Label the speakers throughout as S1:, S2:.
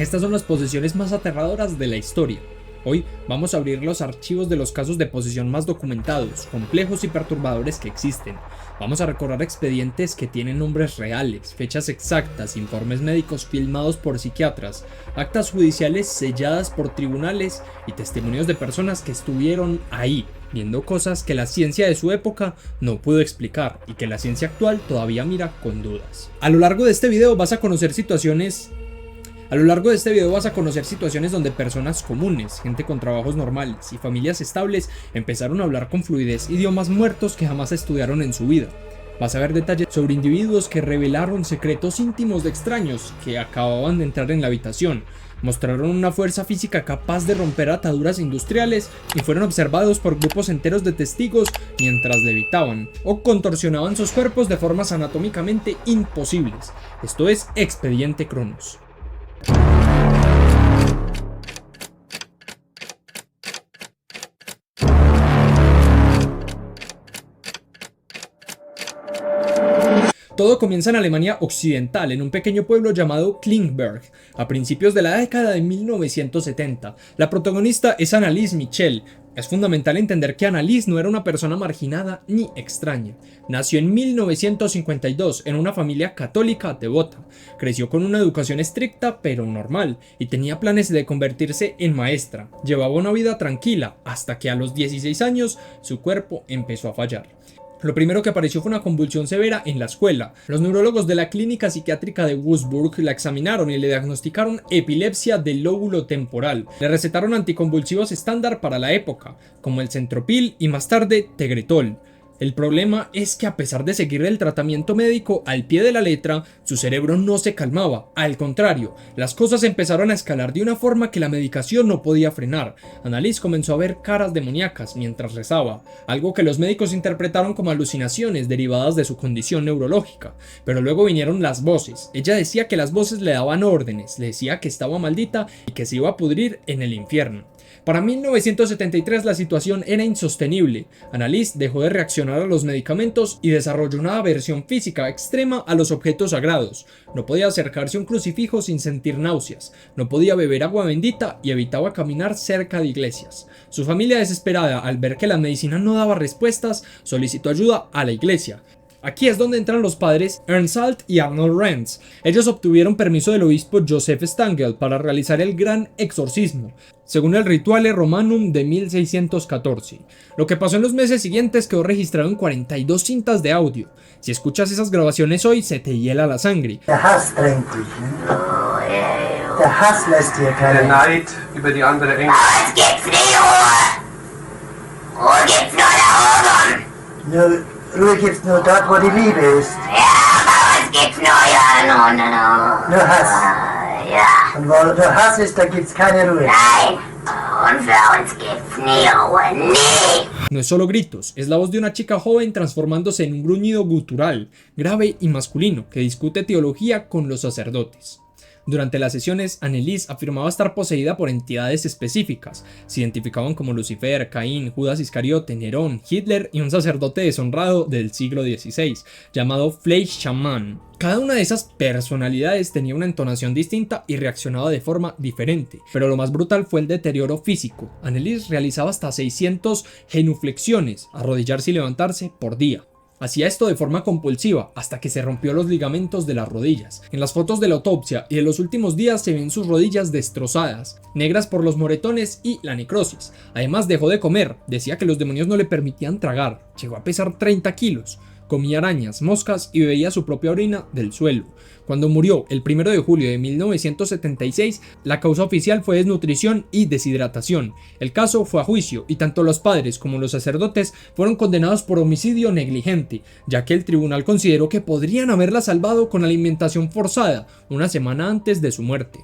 S1: Estas son las posesiones más aterradoras de la historia. Hoy vamos a abrir los archivos de los casos de posesión más documentados, complejos y perturbadores que existen. Vamos a recorrer expedientes que tienen nombres reales, fechas exactas, informes médicos filmados por psiquiatras, actas judiciales selladas por tribunales y testimonios de personas que estuvieron ahí, viendo cosas que la ciencia de su época no pudo explicar y que la ciencia actual todavía mira con dudas. A lo largo de este video vas a conocer situaciones donde personas comunes, gente con trabajos normales y familias estables empezaron a hablar con fluidez idiomas muertos que jamás estudiaron en su vida. Vas a ver detalles sobre individuos que revelaron secretos íntimos de extraños que acababan de entrar en la habitación, mostraron una fuerza física capaz de romper ataduras industriales y fueron observados por grupos enteros de testigos mientras levitaban o contorsionaban sus cuerpos de formas anatómicamente imposibles. Esto es Expediente Cronos. Todo comienza en Alemania Occidental, en un pequeño pueblo llamado Klingberg, a principios de la década de 1970. La protagonista es Anneliese Michel. Es fundamental entender que Anneliese no era una persona marginada ni extraña. Nació en 1952 en una familia católica devota. Creció con una educación estricta pero normal y tenía planes de convertirse en maestra. Llevaba una vida tranquila hasta que a los 16 años su cuerpo empezó a fallar. Lo primero que apareció fue una convulsión severa en la escuela. Los neurólogos de la clínica psiquiátrica de Würzburg la examinaron y le diagnosticaron epilepsia del lóbulo temporal. Le recetaron anticonvulsivos estándar para la época, como el Centropil y más tarde Tegretol. El problema es que a pesar de seguir el tratamiento médico al pie de la letra, su cerebro no se calmaba. Al contrario, las cosas empezaron a escalar de una forma que la medicación no podía frenar. Anneliese comenzó a ver caras demoníacas mientras rezaba, algo que los médicos interpretaron como alucinaciones derivadas de su condición neurológica. Pero luego vinieron las voces. Ella decía que las voces le daban órdenes, le decía que estaba maldita y que se iba a pudrir en el infierno. Para 1973 la situación era insostenible. Anneliese dejó de reaccionar a los medicamentos y desarrolló una aversión física extrema a los objetos sagrados. No podía acercarse a un crucifijo sin sentir náuseas, no podía beber agua bendita y evitaba caminar cerca de iglesias. Su familia, desesperada al ver que la medicina no daba respuestas, solicitó ayuda a la iglesia. Aquí es donde entran los padres Ernst y Arnold Renz. Ellos obtuvieron permiso del obispo Joseph Stangl para realizar el gran exorcismo, según el Rituale Romanum de 1614. Lo que pasó en los meses siguientes quedó registrado en 42 cintas de audio. Si escuchas esas grabaciones hoy, se te hiela la sangre.
S2: Der Hass drängt dich, ne? Der Hass lässt dir keine...
S3: Der Neid über die andere Engel.
S4: Es gibt's nie Ruhe! Ruhe gibt's nur da oben!
S2: Ruhe gibt's nur dort, wo die Liebe ist.
S4: Ja, aber es gibt's nur ja,
S2: Nur Hass.
S4: Ja.
S2: Und wo nur Hass ist, da gibt's keine Ruhe.
S4: Nein, und für uns gibt's nie Ruhe, nie!
S1: No es solo gritos, es la voz de una chica joven transformándose en un gruñido gutural, grave y masculino, que discute teología con los sacerdotes. Durante las sesiones, Anneliese afirmaba estar poseída por entidades específicas. Se identificaban como Lucifer, Caín, Judas Iscariote, Nerón, Hitler y un sacerdote deshonrado del siglo XVI, llamado Fleischmann. Cada una de esas personalidades tenía una entonación distinta y reaccionaba de forma diferente, pero lo más brutal fue el deterioro físico. Anneliese realizaba hasta 600 genuflexiones, arrodillarse y levantarse por día. Hacía esto de forma compulsiva hasta que se rompió los ligamentos de las rodillas. En las fotos de la autopsia y de los últimos días se ven sus rodillas destrozadas, negras por los moretones y la necrosis. Además dejó de comer, decía que los demonios no le permitían tragar, llegó a pesar 30 kilos. Comía arañas, moscas y bebía su propia orina del suelo. Cuando murió el 1 de julio de 1976, la causa oficial fue desnutrición y deshidratación. El caso fue a juicio y tanto los padres como los sacerdotes fueron condenados por homicidio negligente, ya que el tribunal consideró que podrían haberla salvado con alimentación forzada una semana antes de su muerte.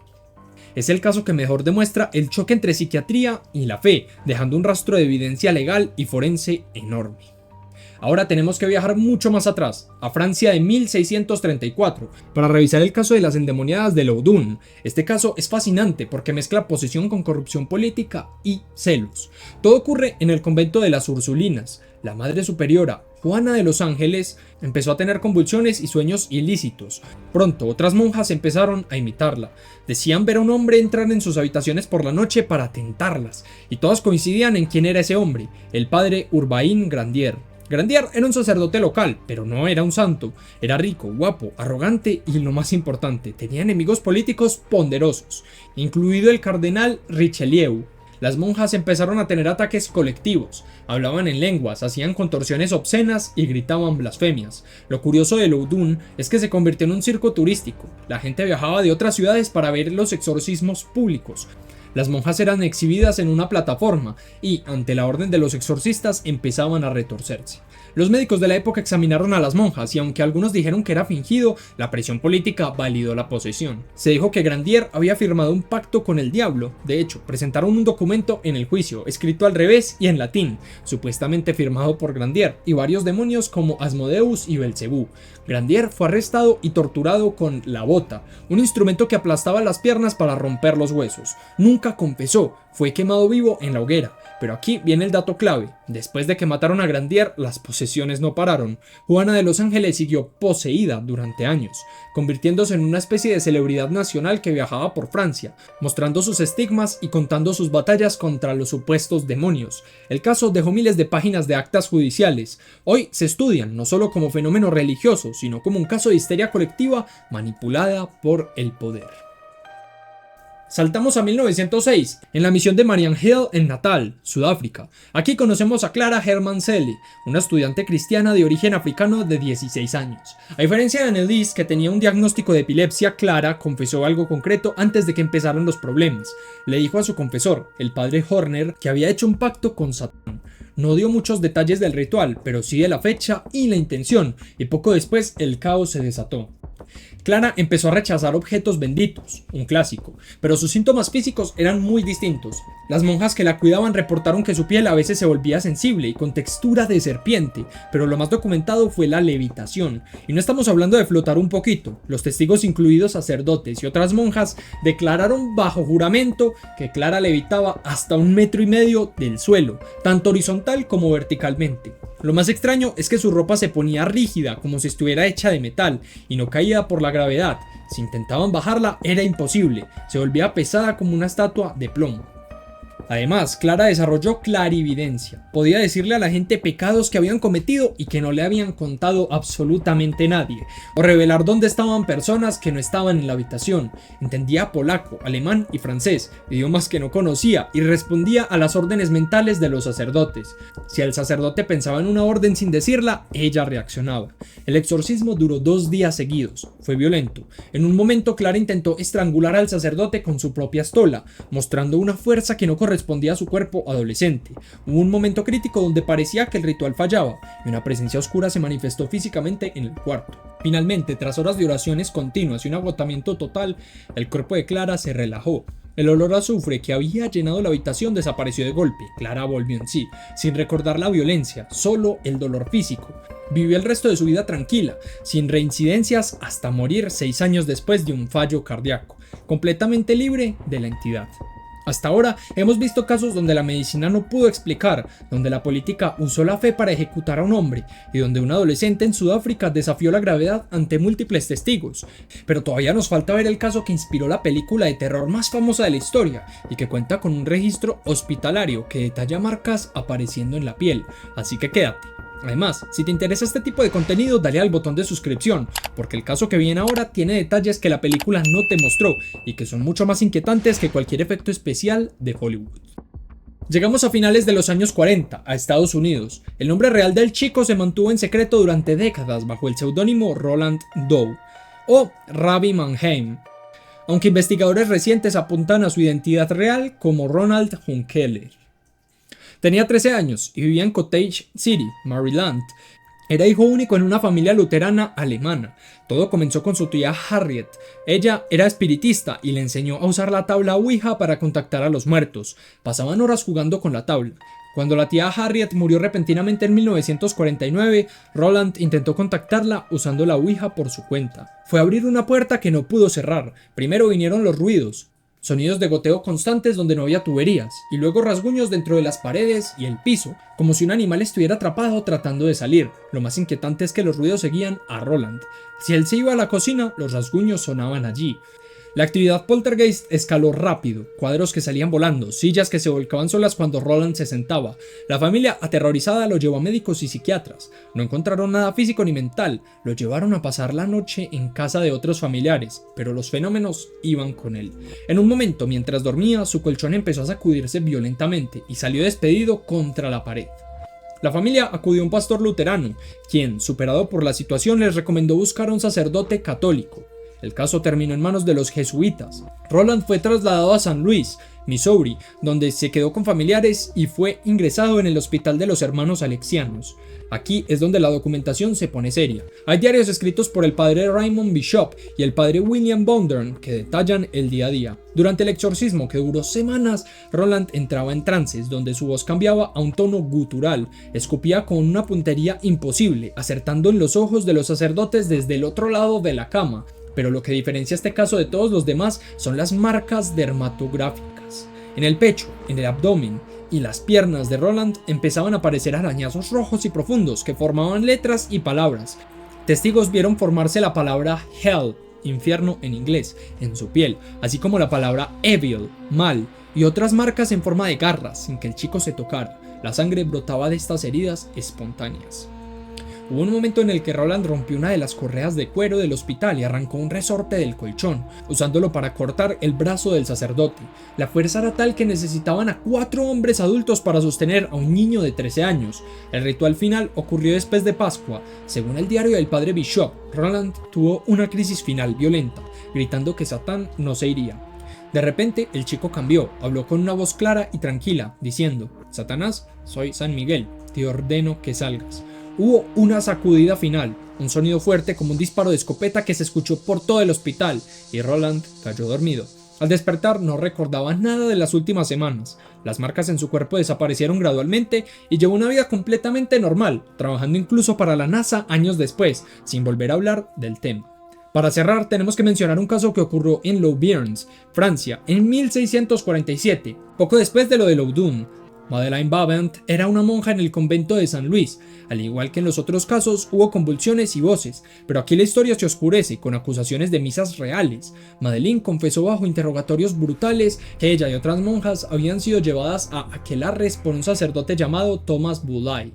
S1: Es el caso que mejor demuestra el choque entre psiquiatría y la fe, dejando un rastro de evidencia legal y forense enorme. Ahora tenemos que viajar mucho más atrás, a Francia de 1634, para revisar el caso de las endemoniadas de Loudun. Este caso es fascinante porque mezcla posesión con corrupción política y celos. Todo ocurre en el convento de las Ursulinas. La Madre Superiora, Juana de los Ángeles, empezó a tener convulsiones y sueños ilícitos. Pronto otras monjas empezaron a imitarla. Decían ver a un hombre entrar en sus habitaciones por la noche para tentarlas, y todas coincidían en quién era ese hombre, el padre Urbain Grandier. Grandier era un sacerdote local, pero no era un santo. Era rico, guapo, arrogante y, lo más importante, tenía enemigos políticos poderosos, incluido el cardenal Richelieu. Las monjas empezaron a tener ataques colectivos, hablaban en lenguas, hacían contorsiones obscenas y gritaban blasfemias. Lo curioso de Loudun es que se convirtió en un circo turístico. La gente viajaba de otras ciudades para ver los exorcismos públicos. Las monjas eran exhibidas en una plataforma y, ante la orden de los exorcistas, empezaban a retorcerse. Los médicos de la época examinaron a las monjas y, aunque algunos dijeron que era fingido, la presión política validó la posesión. Se dijo que Grandier había firmado un pacto con el diablo. De hecho, presentaron un documento en el juicio, escrito al revés y en latín, supuestamente firmado por Grandier y varios demonios como Asmodeus y Belcebú. Grandier fue arrestado y torturado con la bota, un instrumento que aplastaba las piernas para romper los huesos. Nunca confesó, fue quemado vivo en la hoguera. Pero aquí viene el dato clave. Después de que mataron a Grandier, las posesiones no pararon. Juana de los Ángeles siguió poseída durante años, convirtiéndose en una especie de celebridad nacional que viajaba por Francia, mostrando sus estigmas y contando sus batallas contra los supuestos demonios. El caso dejó miles de páginas de actas judiciales. Hoy se estudian no solo como fenómeno religioso, sino como un caso de histeria colectiva manipulada por el poder. Saltamos a 1906, en la misión de Marian Hill en Natal, Sudáfrica. Aquí conocemos a Clara Hermanselli, una estudiante cristiana de origen africano de 16 años. A diferencia de Annelies, que tenía un diagnóstico de epilepsia, Clara confesó algo concreto antes de que empezaran los problemas. Le dijo a su confesor, el padre Horner, que había hecho un pacto con Satán. No dio muchos detalles del ritual, pero sí de la fecha y la intención, y poco después el caos se desató. Clara empezó a rechazar objetos benditos, un clásico, pero sus síntomas físicos eran muy distintos. Las monjas que la cuidaban reportaron que su piel a veces se volvía sensible y con textura de serpiente, pero lo más documentado fue la levitación. Y no estamos hablando de flotar un poquito. Los testigos, incluidos sacerdotes y otras monjas, declararon bajo juramento que Clara levitaba hasta 1,5 metros del suelo, tanto horizontal como verticalmente. Lo más extraño es que su ropa se ponía rígida, como si estuviera hecha de metal, y no caía por la gravedad. Si intentaban bajarla, era imposible, se volvía pesada como una estatua de plomo. Además, Clara desarrolló clarividencia. Podía decirle a la gente pecados que habían cometido y que no le habían contado absolutamente nadie, o revelar dónde estaban personas que no estaban en la habitación. Entendía polaco, alemán y francés, idiomas que no conocía, y respondía a las órdenes mentales de los sacerdotes. Si el sacerdote pensaba en una orden sin decirla, ella reaccionaba. El exorcismo duró 2 días seguidos. Fue violento. En un momento, Clara intentó estrangular al sacerdote con su propia estola, mostrando una fuerza que no correspondía a su cuerpo adolescente. Hubo un momento crítico donde parecía que el ritual fallaba y una presencia oscura se manifestó físicamente en el cuarto. Finalmente, tras horas de oraciones continuas y un agotamiento total, el cuerpo de Clara se relajó. El olor a azufre que había llenado la habitación desapareció de golpe. Clara volvió en sí, sin recordar la violencia, solo el dolor físico. Vivió el resto de su vida tranquila, sin reincidencias, hasta morir 6 años después de un fallo cardíaco, completamente libre de la entidad. Hasta ahora hemos visto casos donde la medicina no pudo explicar, donde la política usó la fe para ejecutar a un hombre y donde un adolescente en Sudáfrica desafió la gravedad ante múltiples testigos. Pero todavía nos falta ver el caso que inspiró la película de terror más famosa de la historia y que cuenta con un registro hospitalario que detalla marcas apareciendo en la piel, así que quédate. Además, si te interesa este tipo de contenido, dale al botón de suscripción, porque el caso que viene ahora tiene detalles que la película no te mostró y que son mucho más inquietantes que cualquier efecto especial de Hollywood. Llegamos a finales de los años 40, a Estados Unidos. El nombre real del chico se mantuvo en secreto durante décadas bajo el seudónimo Roland Doe o Rabbi Mannheim, aunque investigadores recientes apuntan a su identidad real como Ronald Hunkeler. Tenía 13 años y vivía en Cottage City, Maryland. Era hijo único en una familia luterana alemana. Todo comenzó con su tía Harriet. Ella era espiritista y le enseñó a usar la tabla Ouija para contactar a los muertos. Pasaban horas jugando con la tabla. Cuando la tía Harriet murió repentinamente en 1949, Roland intentó contactarla usando la Ouija por su cuenta. Fue a abrir una puerta que no pudo cerrar. Primero vinieron los ruidos. sonidos de goteo constantes donde no había tuberías, y luego rasguños dentro de las paredes y el piso, como si un animal estuviera atrapado tratando de salir. Lo más inquietante es que los ruidos seguían a Roland. Si él se iba a la cocina, los rasguños sonaban allí. La actividad poltergeist escaló rápido, cuadros que salían volando, sillas que se volcaban solas cuando Roland se sentaba. La familia, aterrorizada, lo llevó a médicos y psiquiatras. No encontraron nada físico ni mental, lo llevaron a pasar la noche en casa de otros familiares, pero los fenómenos iban con él. En un momento, mientras dormía, su colchón empezó a sacudirse violentamente y salió despedido contra la pared. La familia acudió a un pastor luterano, quien, superado por la situación, les recomendó buscar a un sacerdote católico. El caso terminó en manos de los jesuitas. Roland fue trasladado a San Luis, Missouri, donde se quedó con familiares y fue ingresado en el hospital de los hermanos alexianos. Aquí es donde la documentación se pone seria. Hay diarios escritos por el padre Raymond Bishop y el padre William Bondern que detallan el día a día. Durante el exorcismo, que duró semanas, Roland entraba en trances donde su voz cambiaba a un tono gutural, escupía con una puntería imposible, acertando en los ojos de los sacerdotes desde el otro lado de la cama. Pero lo que diferencia este caso de todos los demás son las marcas dermatográficas. En el pecho, en el abdomen y las piernas de Roland empezaban a aparecer arañazos rojos y profundos que formaban letras y palabras. Testigos vieron formarse la palabra hell, infierno en inglés, en su piel, así como la palabra evil, mal, y otras marcas en forma de garras sin que el chico se tocara. La sangre brotaba de estas heridas espontáneas. Hubo un momento en el que Roland rompió una de las correas de cuero del hospital y arrancó un resorte del colchón, usándolo para cortar el brazo del sacerdote. La fuerza era tal que necesitaban a 4 hombres adultos para sostener a un niño de 13 años. El ritual final ocurrió después de Pascua. Según el diario del padre Bishop, Roland tuvo una crisis final violenta, gritando que Satán no se iría. De repente, el chico cambió, habló con una voz clara y tranquila, diciendo: «Satanás, soy San Miguel, te ordeno que salgas». Hubo una sacudida final, un sonido fuerte como un disparo de escopeta que se escuchó por todo el hospital, y Roland cayó dormido. Al despertar no recordaba nada de las últimas semanas. Las marcas en su cuerpo desaparecieron gradualmente y llevó una vida completamente normal, trabajando incluso para la NASA años después, sin volver a hablar del tema. Para cerrar, tenemos que mencionar un caso que ocurrió en Louviernes, Francia, en 1647, poco después de lo de Loudun. Madeleine Babant era una monja en el convento de San Luis. Al igual que en los otros casos, hubo convulsiones y voces, pero aquí la historia se oscurece con acusaciones de misas reales. Madeleine confesó bajo interrogatorios brutales que ella y otras monjas habían sido llevadas a aquelarres por un sacerdote llamado Thomas Boulay.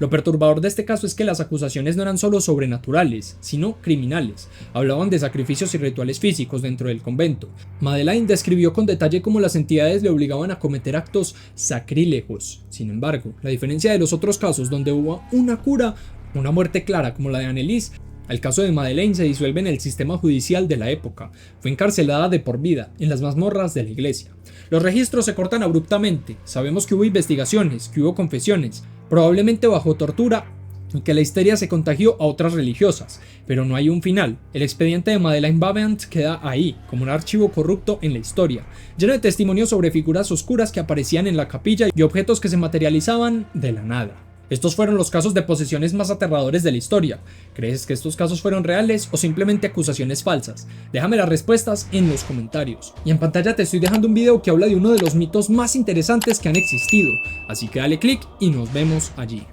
S1: Lo perturbador de este caso es que las acusaciones no eran solo sobrenaturales, sino criminales. Hablaban de sacrificios y rituales físicos dentro del convento. Madeleine describió con detalle cómo las entidades le obligaban a cometer actos sacrílegos. Sin embargo, la diferencia de los otros casos donde hubo una cura, una muerte clara como la de Anneliese, el caso de Madeleine se disuelve en el sistema judicial de la época. Fue encarcelada de por vida en las mazmorras de la iglesia. Los registros se cortan abruptamente. Sabemos que hubo investigaciones, que hubo confesiones, probablemente bajo tortura, y que la histeria se contagió a otras religiosas, pero no hay un final. El expediente de Madeleine Babant queda ahí, como un archivo corrupto en la historia, lleno de testimonios sobre figuras oscuras que aparecían en la capilla y objetos que se materializaban de la nada. Estos fueron los casos de posesiones más aterradores de la historia. ¿Crees que estos casos fueron reales o simplemente acusaciones falsas? Déjame las respuestas en los comentarios. Y en pantalla te estoy dejando un video que habla de uno de los mitos más interesantes que han existido. Así que dale click y nos vemos allí.